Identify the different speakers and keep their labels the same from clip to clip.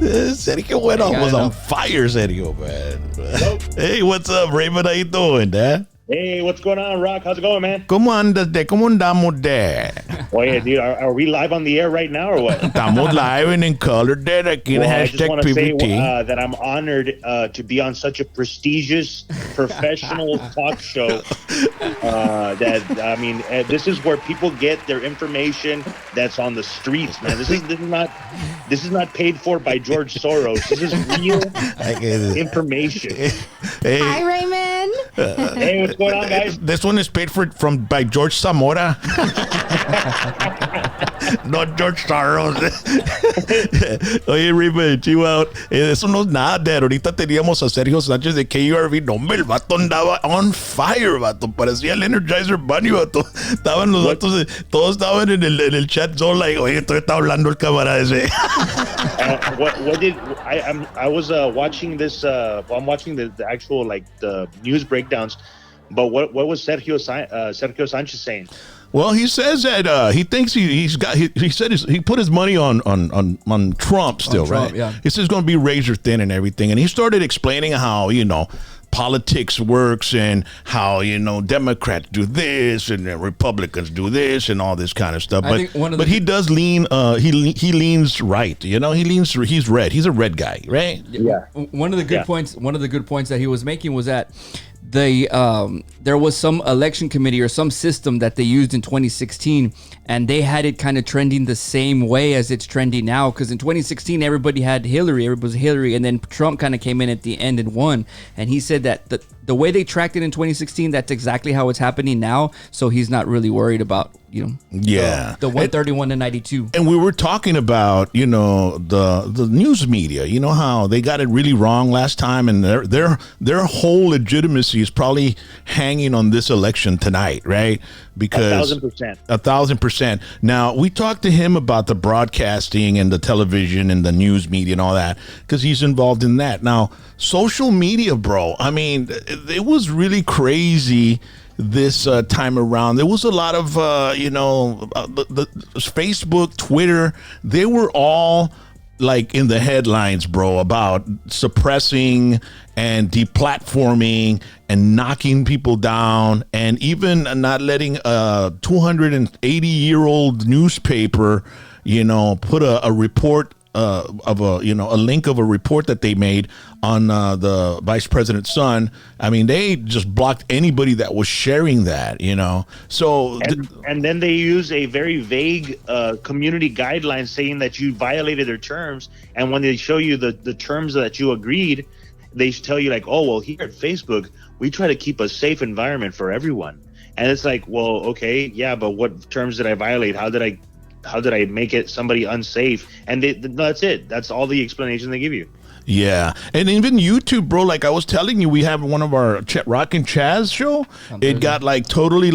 Speaker 1: Sergio was on fire, Sergio, man. Hey, what's up, Raymond? How you doing, Dad?
Speaker 2: Hey, what's going on, Rock? How's it going, man?
Speaker 1: ¿Cómo andas, de? ¿Cómo andamos, de?
Speaker 2: Oye, dude, are we live on the air right now or what?
Speaker 1: Estamos live and in color, de. Aquí en
Speaker 2: I just want to say
Speaker 1: PVT.
Speaker 2: that I'm honored to be on such a prestigious professional talk show. This is where people get their information that's on the streets, man. This is not paid for by George Soros. This is real information.
Speaker 1: Hey.
Speaker 3: Hi, Raymond.
Speaker 2: Hey, what's going on, guys?
Speaker 1: This one is paid for by George Zamora. Not George Soros. Oye, Raymond, chill out. Eso no es nada, Dad. Ahorita teníamos a Sergio Sánchez de KURV. No, hombre, el vato andaba on fire, vato. Parecía el Energizer Bunny, vato. Estaban los vatos, todos estaban en el chat zone, like, oye, todavía está hablando el camarada ese.
Speaker 2: I was watching this. I'm watching the actual the news breakdowns. But what was Sergio Sanchez saying?
Speaker 1: Well, he says that he thinks he said he put his money on Trump still, right?
Speaker 4: Yeah.
Speaker 1: He says it's going to be razor thin and everything, and he started explaining how politics works and how Democrats do this and Republicans do this and all this kind of stuff. But he does lean. He leans right. He's red. He's a red guy, right?
Speaker 4: Yeah. One of the good points. One of the good points that he was making was that there was some election committee or some system that they used in 2016, and they had it kind of trending the same way as it's trending now. Because in 2016, everybody had Hillary, and then Trump kind of came in at the end and won. And he said that the way they tracked it in 2016, that's exactly how it's happening now. So he's not really worried about the 131 to 92.
Speaker 1: And we were talking about the news media. You know how they got it really wrong last time, and their whole legitimacy is probably hanging on this election tonight, right? Because 1,000%. Now, we talked to him about the broadcasting and the television and the news media and all that, because he's involved in that. Now, social media, bro, I mean, it was really crazy this time around. There was a lot of, the Facebook, Twitter, they were all like in the headlines, bro, about suppressing and deplatforming and knocking people down, and even not letting a 280-year-old newspaper, put a report of a link of a report that they made on the vice president's son. I mean, they just blocked anybody that was sharing that, So
Speaker 2: and then they use a very vague community guideline saying that you violated their terms. And when they show you the terms that you agreed, they tell you like, oh, well, here at Facebook, we try to keep a safe environment for everyone. And it's like, well, okay, yeah, but what terms did I violate? How did I make it somebody unsafe? And that's it. That's all the explanation they give you.
Speaker 1: Yeah. And even YouTube, bro, like I was telling you, we have one of our Rock and Chaz show. It got totally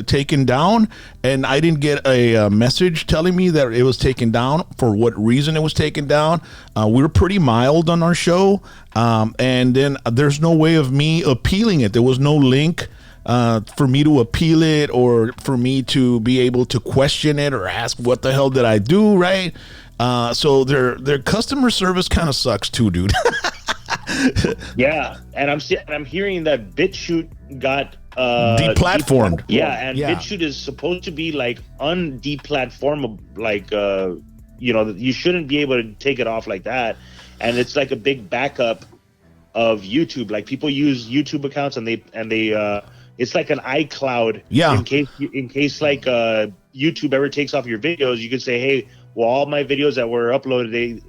Speaker 1: taken down, and I didn't get a message telling me that it was taken down, for what reason it was taken down. We were pretty mild on our show. And then there's no way of me appealing it. There was no link for me to appeal it, or for me to be able to question it or ask what the hell did I do, right? So their customer service kind of sucks too, dude.
Speaker 2: Yeah, and I'm hearing that BitChute got
Speaker 1: deplatformed.
Speaker 2: BitChute is supposed to be undeplatformable, you shouldn't be able to take it off like that. And it's like a big backup of YouTube. Like, people use YouTube accounts and they it's like an iCloud.
Speaker 1: Yeah.
Speaker 2: In case YouTube ever takes off your videos, you could say, hey, well, all my videos that were uploaded, they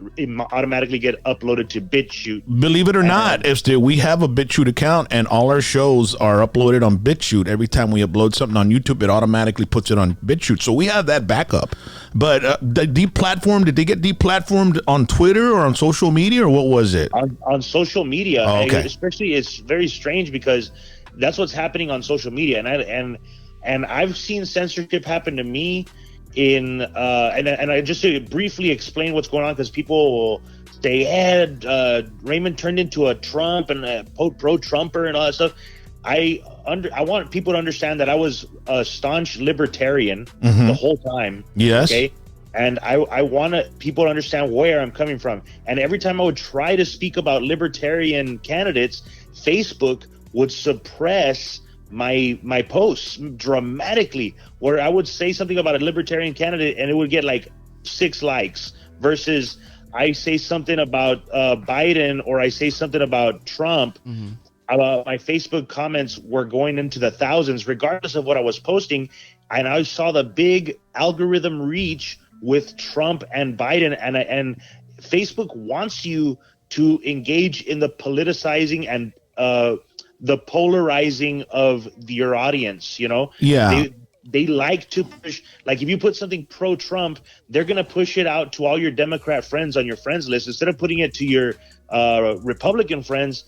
Speaker 2: automatically get uploaded to BitChute.
Speaker 1: Believe it or not, we have a BitChute account, and all our shows are uploaded on BitChute. Every time we upload something on YouTube, it automatically puts it on BitChute. So we have that backup. But the deplatformed, did they get deplatformed on Twitter or on social media, or what was it?
Speaker 2: On social media.
Speaker 1: Oh, okay.
Speaker 2: Especially, it's very strange because that's what's happening on social media. And I've seen censorship happen to me and I just to briefly explain what's going on, because people will say, hey, Raymond turned into a Trump and a pro-Trumper and all that stuff. I want people to understand that I was a staunch libertarian the whole time.
Speaker 1: Yes.
Speaker 2: Okay. And I want people to understand where I'm coming from. And every time I would try to speak about libertarian candidates, Facebook would suppress my posts dramatically, where I would say something about a libertarian candidate and it would get like 6 likes, versus I say something about Biden, or I say something about Trump. My Facebook comments were going into the thousands, regardless of what I was posting. And I saw the big algorithm reach with Trump and Biden, and Facebook wants you to engage in the politicizing and the polarizing of your audience. You know, they like to push, like if you put something pro-Trump, they're going to push it out to all your Democrat friends on your friends list instead of putting it to your Republican friends.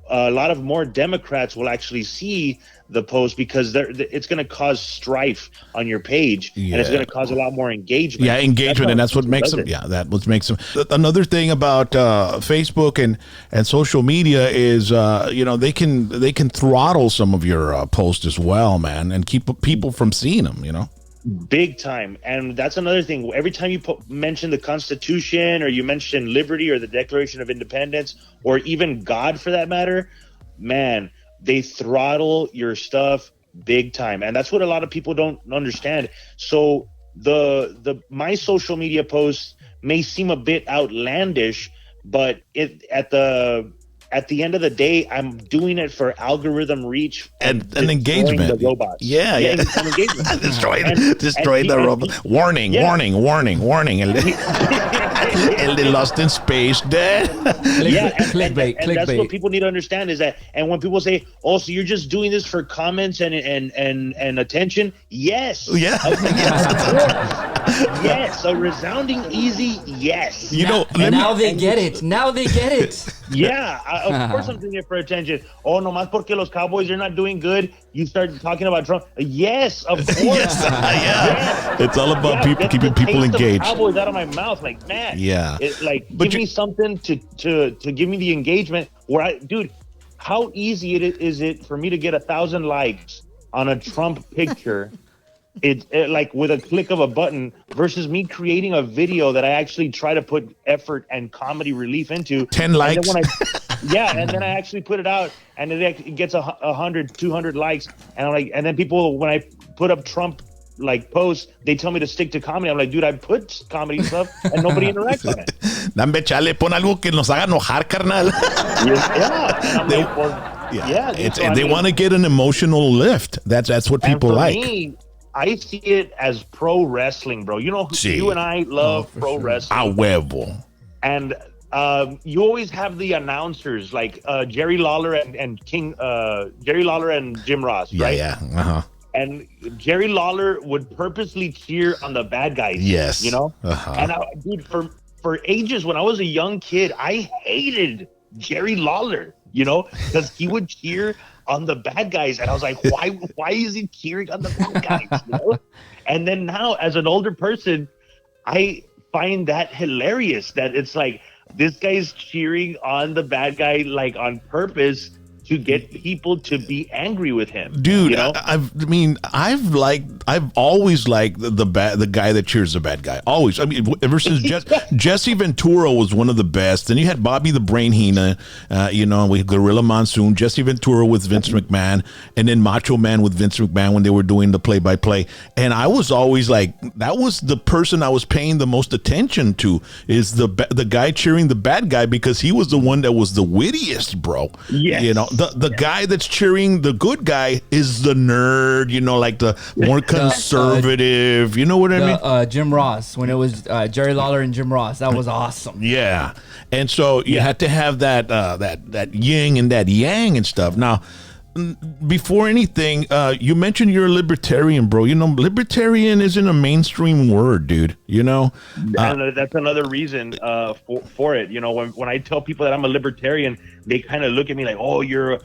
Speaker 2: A lot of more Democrats will actually see the post because it's going to cause strife on your page, and it's going to cause a lot more engagement.
Speaker 1: Yeah, engagement, and that's what makes them. Yeah, that what makes them. Another thing about Facebook and social media is, they can throttle some of your posts as well, man, and keep people from seeing them.
Speaker 2: Big time. And that's another thing. Every time you mention the Constitution, or you mention liberty, or the Declaration of Independence, or even God for that matter, man, they throttle your stuff big time. And that's what a lot of people don't understand. So my social media posts may seem a bit outlandish, but at the end of the day, I'm doing it for algorithm reach and engagement. The robots.
Speaker 1: Yeah. Engagement. destroy the robot. Warning. El de Lost in Space dead.
Speaker 2: Clickbait. That's what people need to understand is that. And when people say, "Oh, so you're just doing this for comments and attention?" Yes.
Speaker 1: Yeah.
Speaker 2: Of course. Yes. A resounding easy yes.
Speaker 4: Now they get it.
Speaker 2: Yeah, of course I'm doing it for attention. Oh, nomás porque los Cowboys are not doing good, you start talking about Trump. Yes, of course.
Speaker 1: Yes. It's all about people keeping people engaged.
Speaker 2: Cowboys out of my mouth, like, man.
Speaker 1: Yeah.
Speaker 2: Give me something to give me the engagement. Dude, how easy is it for me to get 1,000 likes on a Trump picture? It like with a click of a button, versus me creating a video that I actually try to put effort and comedy relief into.
Speaker 1: 10 likes.
Speaker 2: And then I actually put it out, and it gets 100, 200 likes, and I'm like, and then people, when I put up Trump like posts, they tell me to stick to comedy. I'm like, dude, I put comedy stuff and nobody interacts on it.
Speaker 1: Dame chale, pon algo que nos haga enojar, carnal. They want to get an emotional lift. That's what people like.
Speaker 2: Me, I see it as pro wrestling, bro. You and I love pro wrestling.
Speaker 1: A huevo.
Speaker 2: And you always have the announcers like Jerry Lawler and Jerry Lawler and Jim Ross, right?
Speaker 1: Yeah. Uh-huh.
Speaker 2: And Jerry Lawler would purposely cheer on the bad guys.
Speaker 1: Yes.
Speaker 2: Uh-huh. And dude, for ages when I was a young kid, I hated Jerry Lawler, because he would cheer on the bad guys, and I was like, why is he cheering on the bad guys? And then now, as an older person, I find that hilarious, that it's like this guy's cheering on the bad guy like on purpose to get people to be angry with him,
Speaker 1: dude. I've always liked the guy that cheers the bad guy. Always. I mean, ever since Jesse Ventura was one of the best. Then you had Bobby the Brain Heenan, with Gorilla Monsoon, Jesse Ventura with Vince McMahon, and then Macho Man with Vince McMahon when they were doing the play-by-play. And I was always like, that was the person I was paying the most attention to, is the guy cheering the bad guy, because he was the one that was the wittiest, bro.
Speaker 2: Yes.
Speaker 1: The guy that's cheering the good guy is the nerd, like the more conservative. You know what I mean?
Speaker 4: Jim Ross, when it was Jerry Lawler and Jim Ross, that was awesome.
Speaker 1: Yeah, and so you had to have that yin and that yang and stuff. Now, before anything, you mentioned you're a libertarian, bro. Libertarian isn't a mainstream word, dude.
Speaker 2: And that's another reason for it. When I tell people that I'm a libertarian, they kind of look at me like, "Oh, you're a